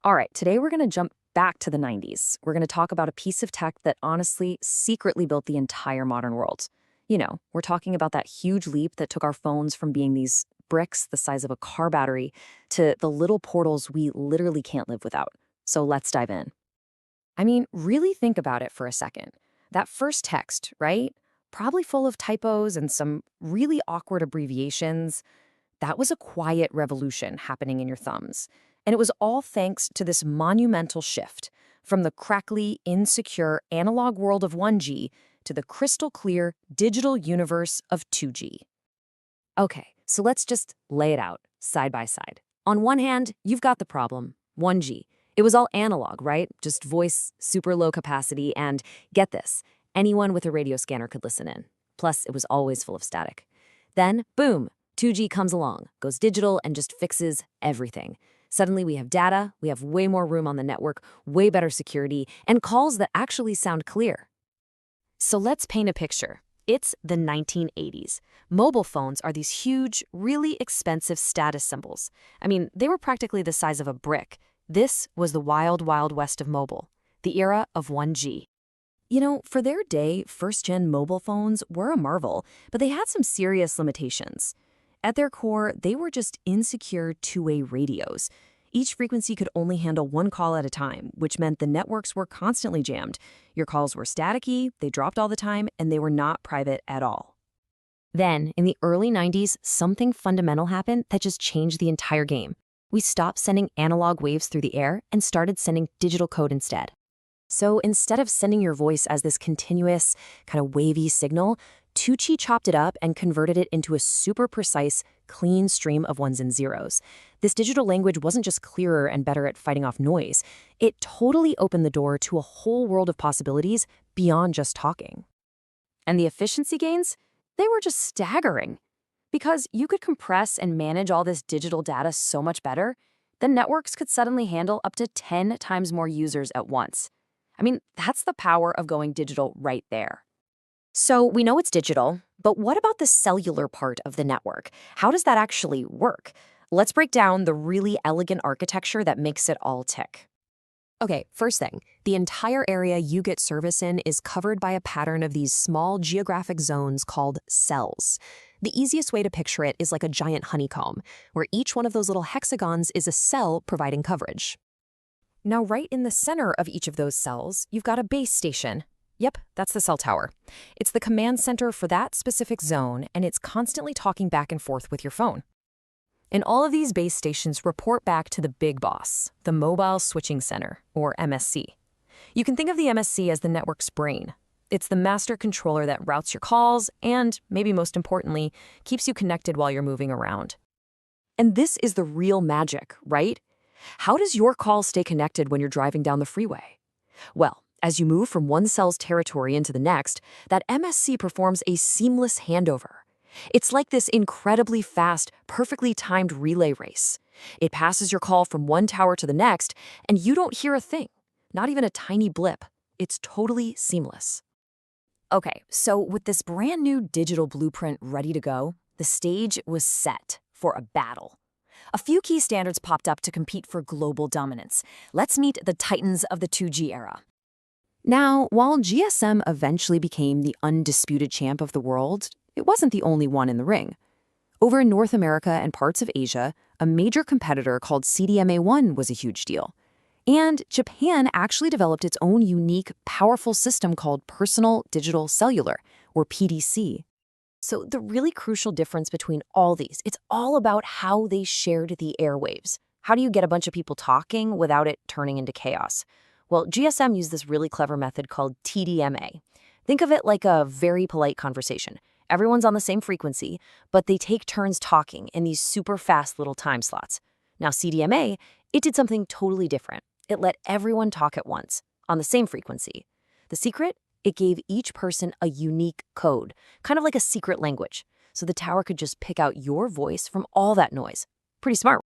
All right, today we're going to jump back to the 90s. We're going to talk about a piece of tech that honestly secretly built the entire modern world. We're talking about that huge leap that took our phones from being these bricks the size of a car battery to the little portals we literally can't live without. So let's dive in. I mean, really think about it for a second. That first text, right? Probably full of typos and some really awkward abbreviations. That was a quiet revolution happening in your thumbs. And it was all thanks to this monumental shift from the crackly, insecure analog world of 1G to the crystal clear digital universe of 2G. Okay, so let's just lay it out side by side. On one hand, you've got the problem, 1G. It was all analog, right? Just voice, super low capacity, and get this, anyone with a radio scanner could listen in. Plus, it was always full of static. Then, boom, 2G comes along, goes digital, and just fixes everything. Suddenly we have data, we have way more room on the network, way better security, and calls that actually sound clear. So let's paint a picture. It's the 1980s. Mobile phones are these huge, really expensive status symbols. I mean, they were practically the size of a brick. This was the wild, wild west of mobile, the era of 1G. For their day, first-gen mobile phones were a marvel, but they had some serious limitations. At their core, they were just insecure two-way radios. Each frequency could only handle one call at a time, which meant the networks were constantly jammed. Your calls were staticky, they dropped all the time, and they were not private at all. Then, in the early 90s, something fundamental happened that just changed the entire game. We stopped sending analog waves through the air and started sending digital code instead. So instead of sending your voice as this continuous, kind of wavy signal, 2G chopped it up and converted it into a super precise, clean stream of ones and zeros. This digital language wasn't just clearer and better at fighting off noise. It totally opened the door to a whole world of possibilities beyond just talking. And the efficiency gains? They were just staggering. Because you could compress and manage all this digital data so much better, the networks could suddenly handle up to 10 times more users at once. I mean, that's the power of going digital right there. So we know it's digital, but what about the cellular part of the network? How does that actually work? Let's break down the really elegant architecture that makes it all tick. Okay, first thing, the entire area you get service in is covered by a pattern of these small geographic zones called cells. The easiest way to picture it is like a giant honeycomb, where each one of those little hexagons is a cell providing coverage. Now, right in the center of each of those cells, you've got a base station. Yep, that's the cell tower. It's the command center for that specific zone, and it's constantly talking back and forth with your phone. And all of these base stations report back to the big boss, the Mobile Switching Center, or MSC. You can think of the MSC as the network's brain. It's the master controller that routes your calls and, maybe most importantly, keeps you connected while you're moving around. And this is the real magic, right? How does your call stay connected when you're driving down the freeway? Well, as you move from one cell's territory into the next, that MSC performs a seamless handover. It's like this incredibly fast, perfectly timed relay race. It passes your call from one tower to the next, and you don't hear a thing, not even a tiny blip. It's totally seamless. Okay, so with this brand new digital blueprint ready to go, the stage was set for a battle. A few key standards popped up to compete for global dominance. Let's meet the titans of the 2G era. Now, while GSM eventually became the undisputed champ of the world, it wasn't the only one in the ring. Over in North America and parts of Asia, a major competitor called CDMA1 was a huge deal. And Japan actually developed its own unique, powerful system called Personal Digital Cellular, or PDC. So the really crucial difference between all these, it's all about how they shared the airwaves. How do you get a bunch of people talking without it turning into chaos? Well, GSM used this really clever method called TDMA. Think of it like a very polite conversation. Everyone's on the same frequency, but they take turns talking in these super fast little time slots. Now, CDMA, it did something totally different. It let everyone talk at once, on the same frequency. The secret? It gave each person a unique code, kind of like a secret language. So the tower could just pick out your voice from all that noise. Pretty smart,